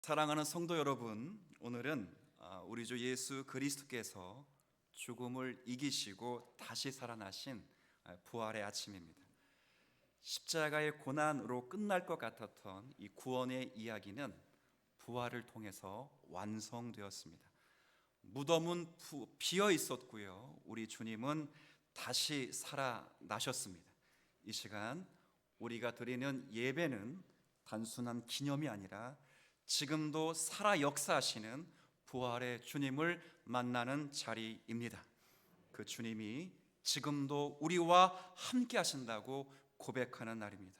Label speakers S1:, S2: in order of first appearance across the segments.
S1: 사랑하는 성도 여러분, 오늘은 우리 주 예수 그리스도께서 죽음을 이기시고 다시 살아나신 부활의 아침입니다. 십자가의 고난으로 끝날 것 같았던 이 구원의 이야기는 부활을 통해서 완성되었습니다. 무덤은 비어 있었고요, 우리 주님은 다시 살아나셨습니다. 이 시간 우리가 드리는 예배는 단순한 기념이 아니라 지금도 살아 역사하시는 부활의 주님을 만나는 자리입니다. 그 주님이 지금도 우리와 함께 하신다고 고백하는 날입니다.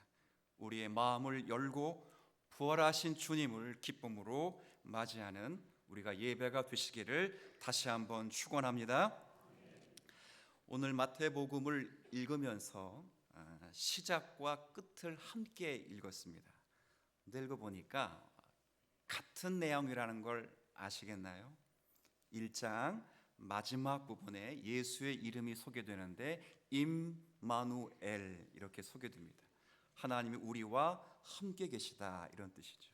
S1: 우리의 마음을 열고 부활하신 주님을 기쁨으로 맞이하는 우리가 예배가 되시기를 다시 한번 축원합니다. 오늘 마태복음을 읽으면서 시작과 끝을 함께 읽었습니다. 근데 읽어보니까 같은 내용이라는 걸 아시겠나요? 1장 마지막 부분에 예수의 이름이 소개되는데 임마누엘 이렇게 소개됩니다. 하나님이 우리와 함께 계시다, 이런 뜻이죠.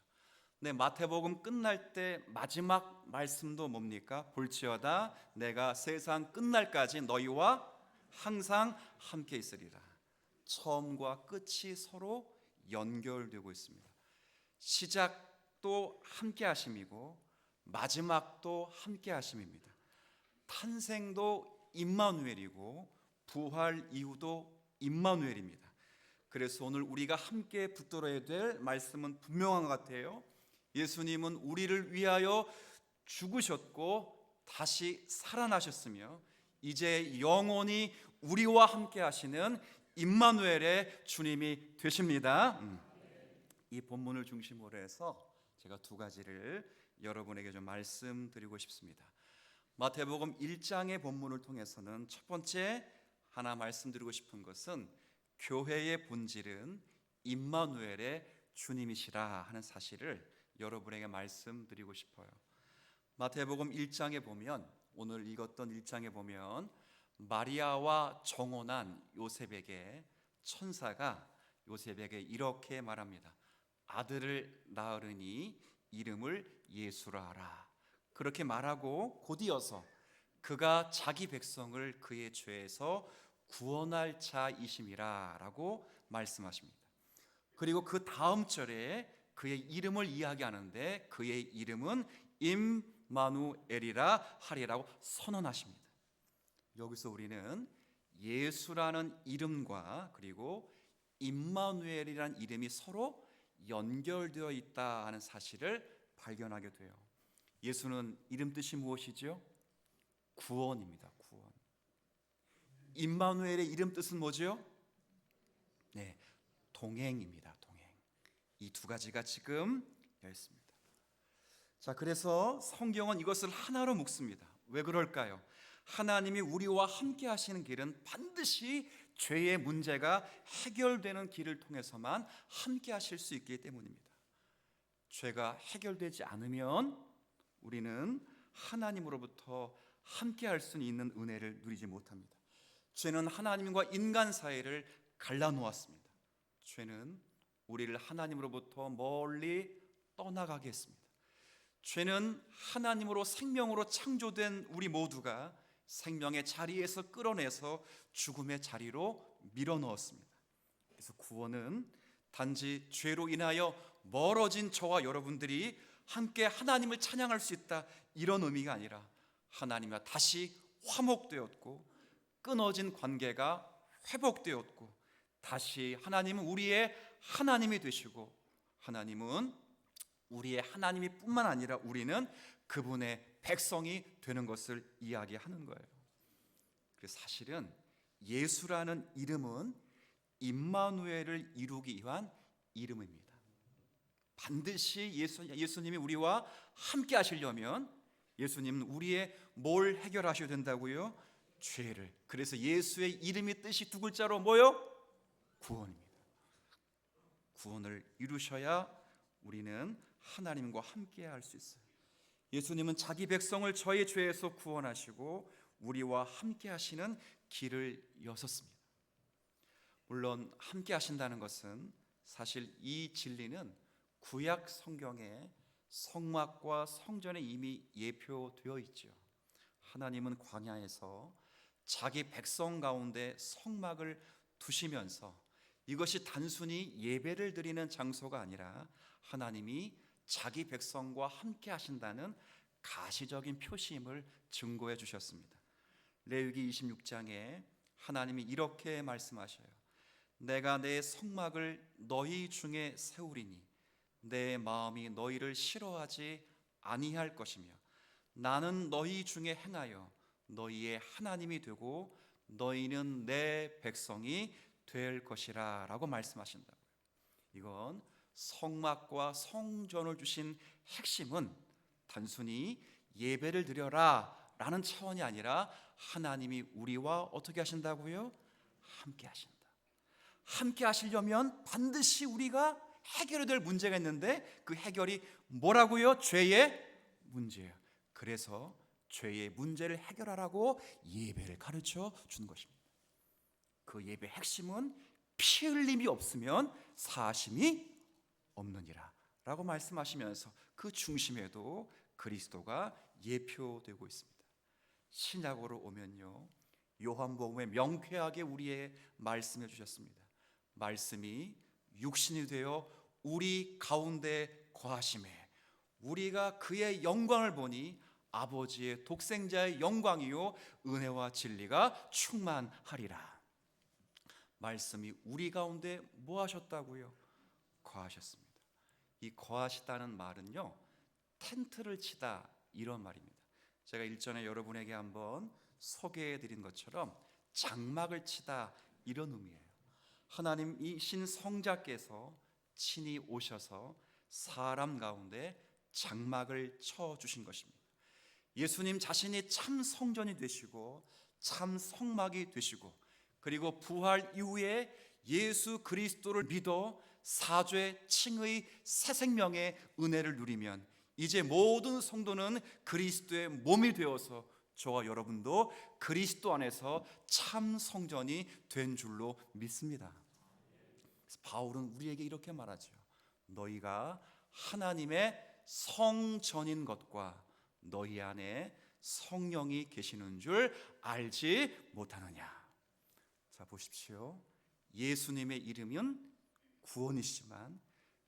S1: 네, 마태복음 끝날 때 마지막 말씀도 뭡니까? 볼지어다 내가 세상 끝날까지 너희와 항상 함께 있으리라. 처음과 끝이 서로 연결되고 있습니다. 시작도 함께 하심이고 마지막도 함께 하심입니다. 탄생도 임마누엘이고 부활 이후도 임마누엘입니다. 그래서 오늘 우리가 함께 붙들어야 될 말씀은 분명한 것 같아요. 예수님은 우리를 위하여 죽으셨고 다시 살아나셨으며 이제 영원히 우리와 함께 하시는 임마누엘의 주님이 되십니다. 이 본문을 중심으로 해서 제가 두 가지를 여러분에게 좀 말씀드리고 싶습니다. 마태복음 1장의 본문을 통해서는 첫 번째 하나 말씀드리고 싶은 것은 교회의 본질은 임마누엘의 주님이시라 하는 사실을 여러분에게 말씀드리고 싶어요. 마태복음 1장에 보면, 오늘 읽었던 1장에 보면 마리아와 정혼한 요셉에게 천사가 요셉에게 이렇게 말합니다. 아들을 낳으리니 이름을 예수라 하라. 그렇게 말하고 곧이어서 그가 자기 백성을 그의 죄에서 구원할 자이심이라 라고 말씀하십니다. 그리고 그 다음 절에 그의 이름을 이야기하는데 그의 이름은 임마누엘이라 하리라고 선언하십니다. 여기서 우리는 예수라는 이름과 그리고 임마누엘이라는 이름이 서로 연결되어 있다 하는 사실을 발견하게 돼요. 예수는 이름 뜻이 무엇이죠? 구원입니다. 구원. 임마누엘의 이름 뜻은 뭐죠? 네, 동행입니다. 동행. 이 두 가지가 지금 있습니다. 자, 그래서 성경은 이것을 하나로 묶습니다. 왜 그럴까요? 하나님이 우리와 함께 하시는 길은 반드시 죄의 문제가 해결되는 길을 통해서만 함께 하실 수 있기 때문입니다. 죄가 해결되지 않으면 우리는 하나님으로부터 함께 할 수 있는 은혜를 누리지 못합니다. 죄는 하나님과 인간 사이를 갈라놓았습니다. 죄는 우리를 하나님으로부터 멀리 떠나가게 했습니다. 죄는 하나님으로 생명으로 창조된 우리 모두가 생명의 자리에서 끌어내서 죽음의 자리로 밀어넣었습니다. 그래서 구원은 단지 죄로 인하여 멀어진 저와 여러분들이 함께 하나님을 찬양할 수 있다, 이런 의미가 아니라 하나님과 다시 화목되었고 끊어진 관계가 회복되었고 다시 하나님은 우리의 하나님이 되시고 하나님은 우리의 하나님이 뿐만 아니라 우리는 그분의 백성이 되는 것을 이야기하는 거예요. 그래서 사실은 예수라는 이름은 임마누엘을 이루기 위한 이름입니다. 반드시 예수님이 우리와 함께 하시려면 예수님은 우리의 뭘 해결하셔야 된다고요? 죄를. 그래서 예수의 이름의 뜻이 두 글자로 뭐요? 구원입니다. 구원을 이루셔야 우리는 하나님과 함께 할 수 있어요. 예수님은 자기 백성을 저의 죄에서 구원하시고 우리와 함께 하시는 길을 여셨습니다. 물론 함께 하신다는 것은 사실 이 진리는 구약 성경에 성막과 성전에 이미 예표되어 있죠. 하나님은 광야에서 자기 백성 가운데 성막을 두시면서 이것이 단순히 예배를 드리는 장소가 아니라 하나님이 자기 백성과 함께 하신다는 가시적인 표시임을 증거해 주셨습니다. 레위기 26장에 하나님이 이렇게 말씀하셔요. 내가 내 성막을 너희 중에 세우리니 내 마음이 너희를 싫어하지 아니할 것이며 나는 너희 중에 행하여 너희의 하나님이 되고 너희는 내 백성이 될 것이라 라고 말씀하신다고요. 이건 성막과 성전을 주신 핵심은 단순히 예배를 드려라 라는 차원이 아니라 하나님이 우리와 어떻게 하신다고요? 함께 하신다. 함께 하시려면 반드시 우리가 해결해야 될 문제가 있는데 그 해결이 뭐라고요? 죄의 문제예요. 그래서 죄의 문제를 해결하라고 예배를 가르쳐 주는 것입니다. 그 예배의 핵심은 피 흘림이 없으면 사심이 없느니라 라고 말씀하시면서 그 중심에도 그리스도가 예표되고 있습니다. 신약으로 오면요, 요한복음에 명쾌하게 우리의 말씀해 주셨습니다. 말씀이 육신이 되어 우리 가운데 거하심에 우리가 그의 영광을 보니 아버지의 독생자의 영광이요 은혜와 진리가 충만하리라. 말씀이 우리 가운데 뭐 하셨다고요? 거하셨습니다. 이 거하시다는 말은요, 텐트를 치다 이런 말입니다. 제가 일전에 여러분에게 한번 소개해 드린 것처럼 장막을 치다 이런 의미예요. 하나님이신 성자께서 친히 오셔서 사람 가운데 장막을 쳐 주신 것입니다. 예수님 자신이 참 성전이 되시고 참 성막이 되시고 그리고 부활 이후에 예수 그리스도를 믿어 사죄 칭의 새 생명의 은혜를 누리면 이제 모든 성도는 그리스도의 몸이 되어서 저와 여러분도 그리스도 안에서 참 성전이 된 줄로 믿습니다. 그래서 바울은 우리에게 이렇게 말하죠. 너희가 하나님의 성전인 것과 너희 안에 성령이 계시는 줄 알지 못하느냐. 자, 보십시오. 예수님의 이름은 구원이시지만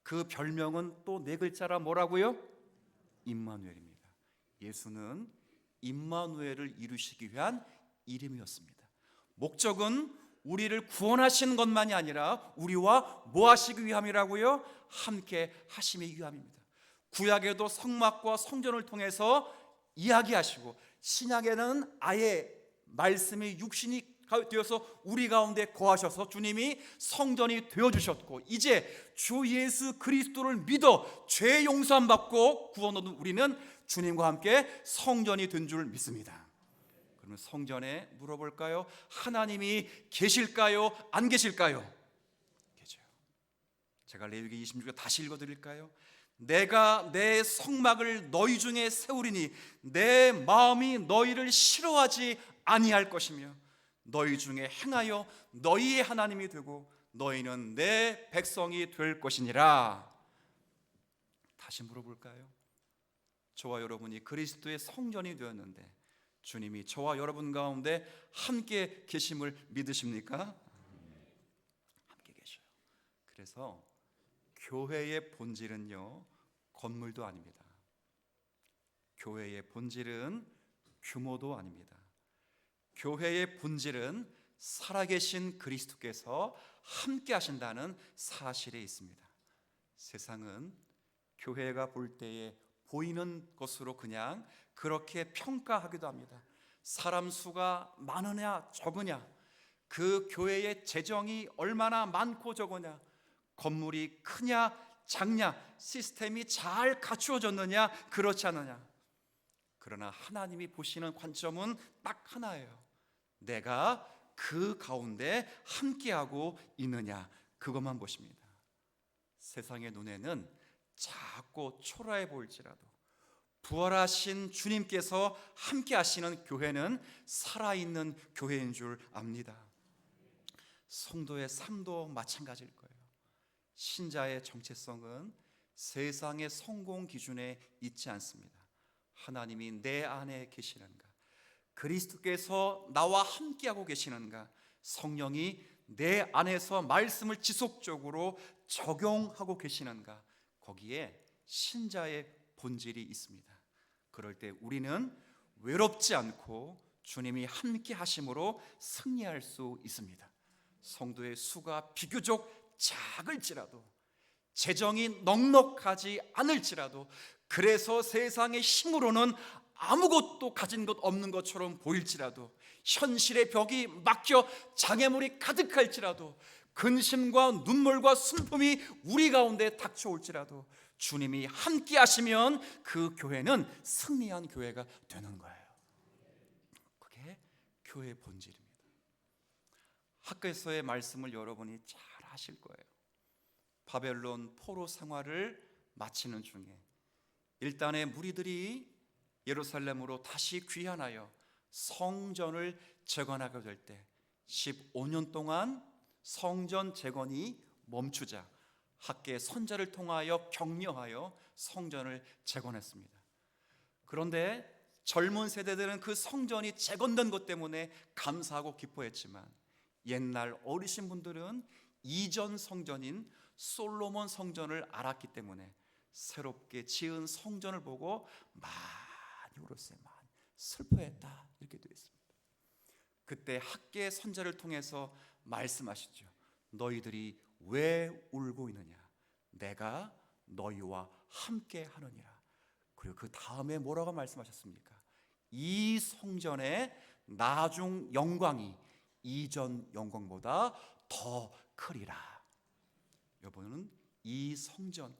S1: 그 별명은 또 네 글자라 뭐라고요? 임마누엘입니다. 예수는 임마누엘을 이루시기 위한 이름이었습니다. 목적은 우리를 구원하시는 것만이 아니라 우리와 뭐 하시기 위함이라고요? 함께 하심이 위함입니다. 구약에도 성막과 성전을 통해서 이야기하시고 신약에는 아예 말씀이 육신이 되어서 우리 가운데 거하셔서 주님이 성전이 되어주셨고 이제 주 예수 그리스도를 믿어 죄 용서함 받고 구원 얻은 우리는 주님과 함께 성전이 된 줄 믿습니다. 그러면 성전에 물어볼까요? 하나님이 계실까요? 안 계실까요? 계셔요. 제가 레위기 26절 다시 읽어드릴까요? 내가 내 성막을 너희 중에 세우리니 내 마음이 너희를 싫어하지 아니할 것이며 너희 중에 행하여 너희의 하나님이 되고 너희는 내 백성이 될 것이니라. 다시 물어볼까요? 저와 여러분이 그리스도의 성전이 되었는데 주님이 저와 여러분 가운데 함께 계심을 믿으십니까? 함께 계셔요. 그래서 교회의 본질은요, 건물도 아닙니다. 교회의 본질은 규모도 아닙니다. 교회의 본질은 살아계신 그리스도께서 함께 하신다는 사실에 있습니다. 세상은 교회가 볼 때에 보이는 것으로 그냥 그렇게 평가하기도 합니다. 사람 수가 많으냐 적으냐, 그 교회의 재정이 얼마나 많고 적으냐, 건물이 크냐 작냐, 시스템이 잘 갖추어졌느냐 그렇지 않느냐. 그러나 하나님이 보시는 관점은 딱 하나예요. 내가 그 가운데 함께하고 있느냐, 그것만 보십니다. 세상의 눈에는 작고 초라해 보일지라도 부활하신 주님께서 함께 하시는 교회는 살아있는 교회인 줄 압니다. 성도의 삶도 마찬가지일 거예요. 신자의 정체성은 세상의 성공 기준에 있지 않습니다. 하나님이 내 안에 계시는가? 그리스도께서 나와 함께하고 계시는가? 성령이 내 안에서 말씀을 지속적으로 적용하고 계시는가? 거기에 신자의 본질이 있습니다. 그럴 때 우리는 외롭지 않고 주님이 함께 하심으로 승리할 수 있습니다. 성도의 수가 비교적 작을지라도, 재정이 넉넉하지 않을지라도, 그래서 세상의 힘으로는 아무것도 가진 것 없는 것처럼 보일지라도, 현실의 벽이 막혀 장애물이 가득할지라도, 근심과 눈물과 슬픔이 우리 가운데 닥쳐올지라도 주님이 함께 하시면 그 교회는 승리한 교회가 되는 거예요. 그게 교회의 본질입니다. 학교에서의 말씀을 여러분이 잘 아실 거예요. 바벨론 포로 생활을 마치는 중에 일단의 무리들이 예루살렘으로 다시 귀환하여 성전을 재건하게 될 때 15년 동안 성전 재건이 멈추자 학계 선자를 통하여 격려하여 성전을 재건했습니다. 그런데 젊은 세대들은 그 성전이 재건된 것 때문에 감사하고 기뻐했지만, 옛날 어리신 분들은 이전 성전인 솔로몬 성전을 알았기 때문에 새롭게 지은 성전을 보고 많이 울었어요. 많이 슬퍼했다, 이렇게 되어 있습니다. 그때 학계 선자를 통해서 말씀하시죠. 너희들이 왜 울고 있느냐? 내가 너희와 함께 하느니라. 그리고 그 다음에 뭐라고 말씀하셨습니까? 이 성전의 나중 영광이 이전 영광보다 더 크리라. 여러분은 이 성전,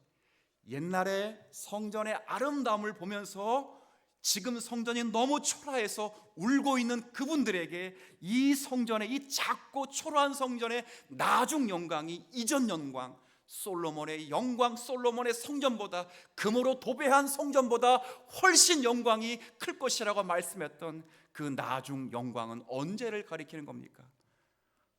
S1: 옛날에 성전의 아름다움을 보면서 지금 성전이 너무 초라해서 울고 있는 그분들에게 이 성전의, 이 작고 초라한 성전의 나중 영광이 이전 영광, 솔로몬의 영광, 솔로몬의 성전보다, 금으로 도배한 성전보다 훨씬 영광이 클 것이라고 말씀했던 그 나중 영광은 언제를 가리키는 겁니까?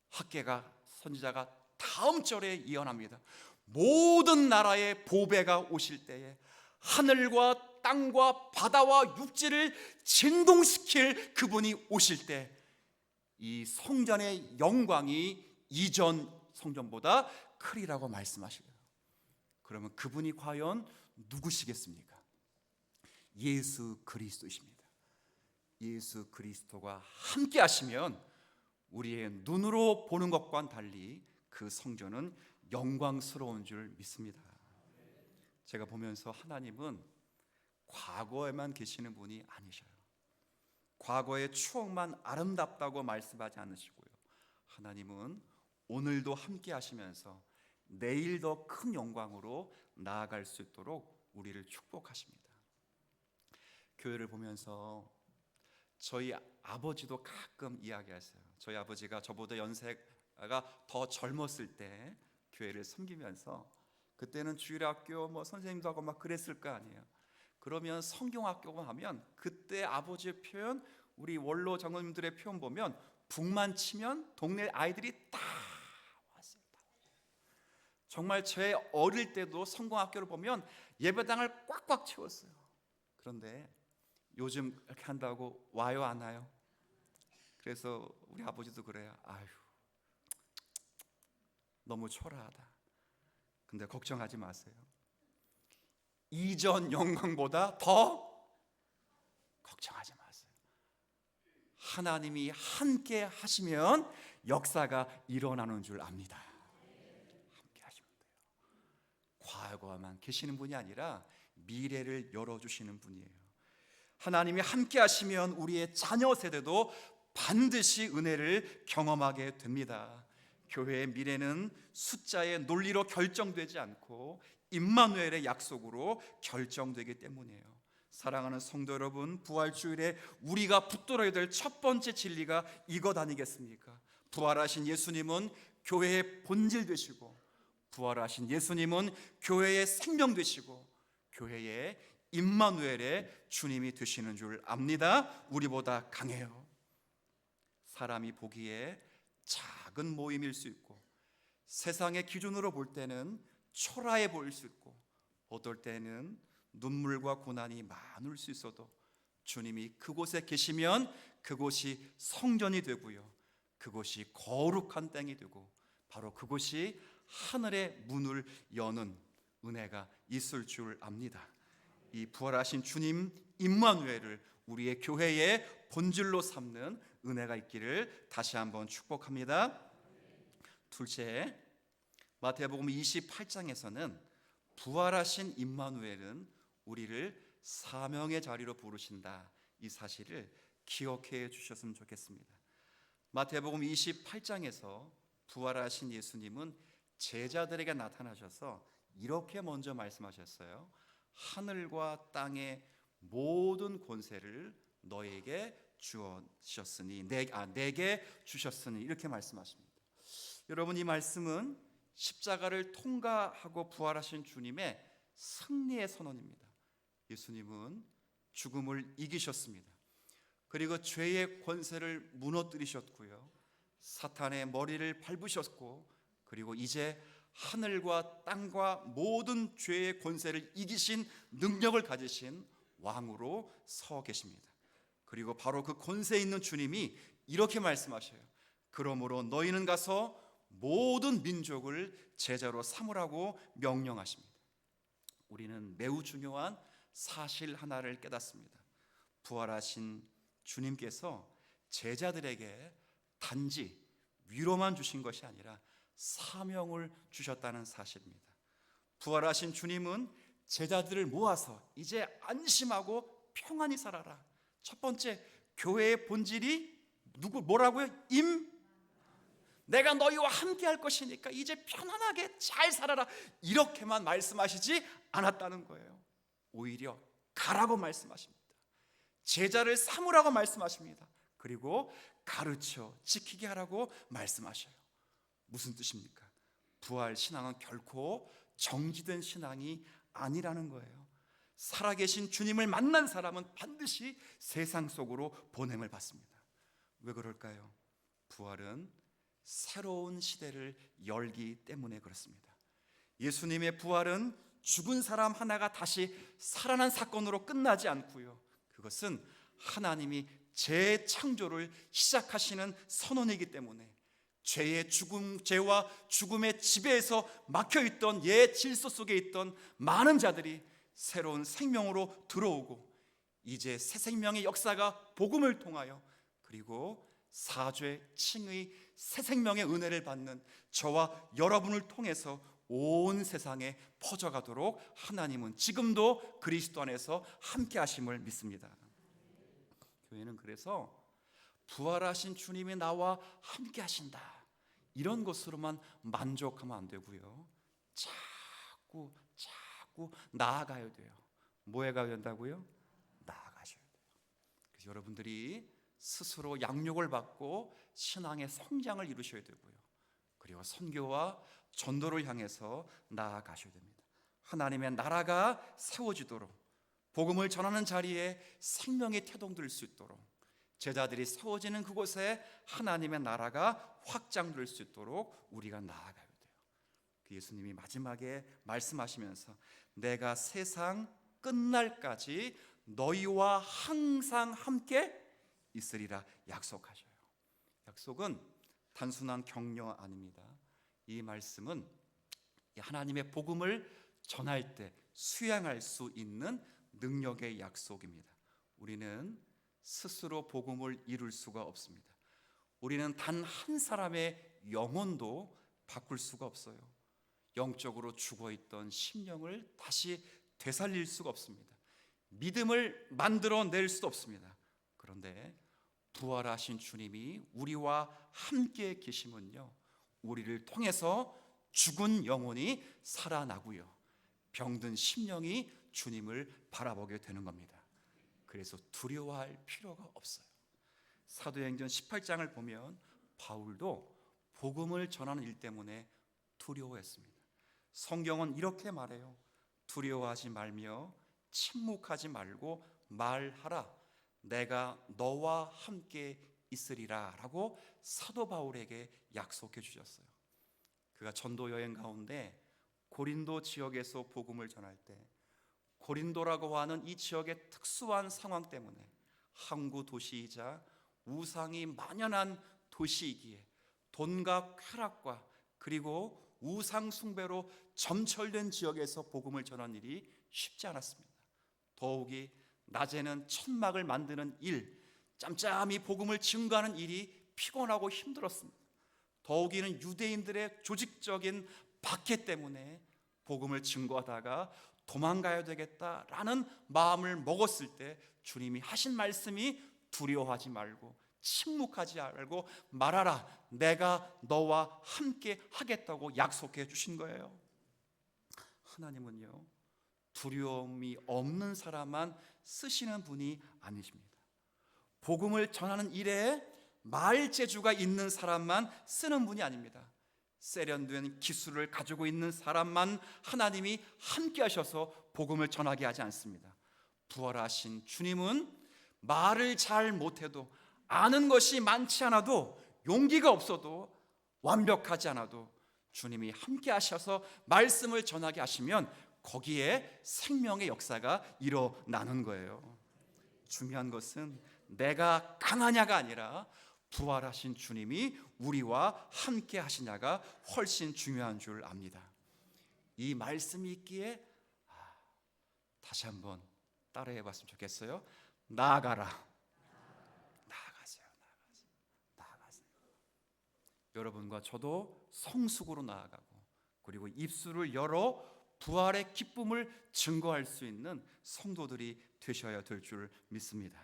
S1: 학개가, 선지자가 다음 절에 예언합니다. 모든 나라의 보배가 오실 때에 하늘과 땅과 바다와 육지를 진동시킬 그분이 오실 때 이 성전의 영광이 이전 성전보다 크리라고 말씀하시고요. 그러면 그분이 과연 누구시겠습니까? 예수 그리스도이십니다. 예수 그리스도가 함께 하시면 우리의 눈으로 보는 것과는 달리 그 성전은 영광스러운 줄 믿습니다. 제가 보면서 하나님은 과거에만 계시는 분이 아니셔요. 과거의 추억만 아름답다고 말씀하지 않으시고요. 하나님은 오늘도 함께 하시면서 내일 더 큰 영광으로 나아갈 수 있도록 우리를 축복하십니다. 교회를 보면서 저희 아버지도 가끔 이야기하세요. 저희 아버지가 저보다 연세가 더 젊었을 때 교회를 섬기면서, 그때는 주일학교 선생님도 하고 막 그랬을 거 아니에요. 그러면 성경학교가 하면 그때 아버지의 표현, 우리 원로 장로님들의 표현 보면 북만 치면 동네 아이들이 다 왔어요. 정말 제 어릴 때도 성경학교를 보면 예배당을 꽉꽉 채웠어요. 그런데 요즘 이렇게 한다고 와요, 안 와요? 그래서 우리 아버지도 그래요. 아유, 너무 초라하다. 근데 걱정하지 마세요. 이전 영광보다 더 걱정하지 마세요. 하나님이 함께 하시면 역사가 일어나는 줄 압니다. 함께 하시면 돼요. 과거만 계시는 분이 아니라 미래를 열어주시는 분이에요. 하나님이 함께 하시면 우리의 자녀 세대도 반드시 은혜를 경험하게 됩니다. 교회의 미래는 숫자의 논리로 결정되지 않고 임마누엘의 약속으로 결정되기 때문이에요. 사랑하는 성도 여러분, 부활주일에 우리가 붙들어야 될 첫 번째 진리가 이것 아니겠습니까? 부활하신 예수님은 교회의 본질 되시고, 부활하신 예수님은 교회의 생명 되시고, 교회의 임마누엘의 주님이 되시는 줄 압니다. 우리보다 강해요. 사람이 보기에 작은 모임일 수 있고, 세상의 기준으로 볼 때는 초라해 보일 수 있고, 어떨 때는 눈물과 고난이 많을 수 있어도 주님이 그곳에 계시면 그곳이 성전이 되고요, 그곳이 거룩한 땅이 되고 바로 그곳이 하늘의 문을 여는 은혜가 있을 줄 압니다. 이 부활하신 주님 임마누엘을 우리의 교회의 본질로 삼는 은혜가 있기를 다시 한번 축복합니다. 둘째, 마태복음 28장에서는 부활하신 임마누엘은 우리를 사명의 자리로 부르신다, 이 사실을 기억해 주셨으면 좋겠습니다. 마태복음 28장에서 부활하신 예수님은 제자들에게 나타나셔서 이렇게 먼저 말씀하셨어요. 하늘과 땅의 모든 권세를 너에게 주셨으니 내게 주셨으니, 이렇게 말씀하십니다. 여러분, 이 말씀은 십자가를 통과하고 부활하신 주님의 승리의 선언입니다. 예수님은 죽음을 이기셨습니다. 그리고 죄의 권세를 무너뜨리셨고요, 사탄의 머리를 밟으셨고, 그리고 이제 하늘과 땅과 모든 죄의 권세를 이기신 능력을 가지신 왕으로 서 계십니다. 그리고 바로 그 권세 있는 주님이 이렇게 말씀하셔요. 그러므로 너희는 가서 모든 민족을 제자로 삼으라고 명령하십니다. 우리는 매우 중요한 사실 하나를 깨닫습니다. 부활하신 주님께서 제자들에게 단지 위로만 주신 것이 아니라 사명을 주셨다는 사실입니다. 부활하신 주님은 제자들을 모아서 이제 안심하고 평안히 살아라. 첫 번째, 교회의 본질이 뭐라고요? 내가 너희와 함께 할 것이니까 이제 편안하게 잘 살아라, 이렇게만 말씀하시지 않았다는 거예요. 오히려 가라고 말씀하십니다. 제자를 삼으라고 말씀하십니다. 그리고 가르쳐 지키게 하라고 말씀하셔요. 무슨 뜻입니까? 부활 신앙은 결코 정지된 신앙이 아니라는 거예요. 살아계신 주님을 만난 사람은 반드시 세상 속으로 보냄을 받습니다. 왜 그럴까요? 부활은 새로운 시대를 열기 때문에 그렇습니다. 예수님의 부활은 죽은 사람 하나가 다시 살아난 사건으로 끝나지 않고요, 그것은 하나님이 재창조를 시작하시는 선언이기 때문에 죄와 죽음의 지배에서 막혀있던 옛 질서 속에 있던 많은 자들이 새로운 생명으로 들어오고, 이제 새 생명의 역사가 복음을 통하여, 그리고 사죄, 칭의, 새 생명의 은혜를 받는 저와 여러분을 통해서 온 세상에 퍼져가도록 하나님은 지금도 그리스도 안에서 함께 하심을 믿습니다. 교회는 그래서 부활하신 주님이 나와 함께 하신다, 이런 것으로만 만족하면 안 되고요, 자꾸 나아가야 돼요. 뭐 해가야 된다고요? 나아가셔야 돼요. 그래서 여러분들이 스스로 양육을 받고 신앙의 성장을 이루셔야 되고요, 그리고 선교와 전도를 향해서 나아가셔야 됩니다. 하나님의 나라가 세워지도록, 복음을 전하는 자리에 생명이 태동될 수 있도록, 제자들이 세워지는 그곳에 하나님의 나라가 확장될 수 있도록 우리가 나아가야 돼요. 예수님이 마지막에 말씀하시면서 내가 세상 끝날까지 너희와 항상 함께 있으리라 약속하셔요. 약속은 단순한 격려 아닙니다. 이 말씀은 하나님의 복음을 전할 때 수양할 수 있는 능력의 약속입니다. 우리는 스스로 복음을 이룰 수가 없습니다. 우리는 단 한 사람의 영혼도 바꿀 수가 없어요. 영적으로 죽어있던 심령을 다시 되살릴 수가 없습니다. 믿음을 만들어낼 수도 없습니다. 그런데 부활하신 주님이 우리와 함께 계시면요, 우리를 통해서 죽은 영혼이 살아나고요, 병든 심령이 주님을 바라보게 되는 겁니다. 그래서 두려워할 필요가 없어요. 사도행전 18장을 보면 바울도 복음을 전하는 일 때문에 두려워했습니다. 성경은 이렇게 말해요. 두려워하지 말며 침묵하지 말고 말하라. 내가 너와 함께 있으리라 라고 사도 바울에게 약속해 주셨어요. 그가 전도 여행 가운데 고린도 지역에서 복음을 전할 때 고린도라고 하는 이 지역의 특수한 상황 때문에 항구 도시이자 우상이 만연한 도시이기에 돈과 쾌락과 그리고 우상 숭배로 점철된 지역에서 복음을 전하는 일이 쉽지 않았습니다. 더욱이 낮에는 천막을 만드는 일, 짬짬이 복음을 증거하는 일이 피곤하고 힘들었습니다. 더욱이는 유대인들의 조직적인 박해 때문에 복음을 증거하다가 도망가야 되겠다라는 마음을 먹었을 때 주님이 하신 말씀이 두려워하지 말고 침묵하지 말고 말하라, 내가 너와 함께 하겠다고 약속해 주신 거예요. 하나님은요, 두려움이 없는 사람만 쓰시는 분이 아니십니다. 복음을 전하는 일에 말재주가 있는 사람만 쓰는 분이 아닙니다. 세련된 기술을 가지고 있는 사람만 하나님이 함께 하셔서 복음을 전하게 하지 않습니다. 부활하신 주님은 말을 잘 못해도, 아는 것이 많지 않아도, 용기가 없어도, 완벽하지 않아도 주님이 함께 하셔서 말씀을 전하게 하시면 거기에 생명의 역사가 일어나는 거예요. 중요한 것은 내가 강하냐가 아니라 부활하신 주님이 우리와 함께 하시냐가 훨씬 중요한 줄 압니다. 이 말씀이 있기에 다시 한번 따라해 봤으면 좋겠어요. 나아가라. 나아가세요. 나아가세요. 여러분과 저도 성숙으로 나아가고 그리고 입술을 열어 부활의 기쁨을 증거할 수 있는 성도들이 되셔야 될 줄 믿습니다.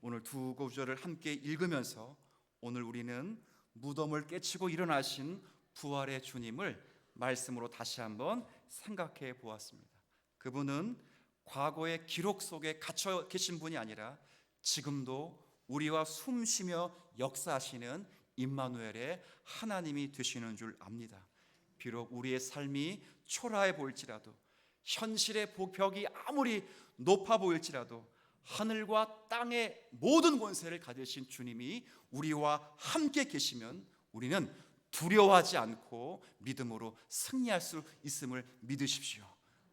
S1: 오늘 두 구절을 함께 읽으면서 오늘 우리는 무덤을 깨치고 일어나신 부활의 주님을 말씀으로 다시 한번 생각해 보았습니다. 그분은 과거의 기록 속에 갇혀 계신 분이 아니라 지금도 우리와 숨쉬며 역사하시는 임마누엘의 하나님이 되시는 줄 압니다. 비록 우리의 삶이 초라해 보일지라도, 현실의 벽이 아무리 높아 보일지라도 하늘과 땅의 모든 권세를 가지신 주님이 우리와 함께 계시면 우리는 두려워하지 않고 믿음으로 승리할 수 있음을 믿으십시오.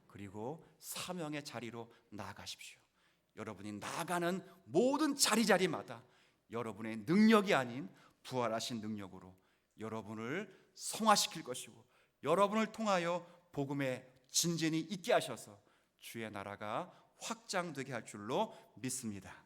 S1: 그리고 사명의 자리로 나아가십시오. 여러분이 나아가는 모든 자리마다 여러분의 능력이 아닌 부활하신 능력으로 여러분을 성화시킬 것이고 여러분을 통하여 복음의 진전이 있게 하셔서 주의 나라가 확장되게 할 줄로 믿습니다.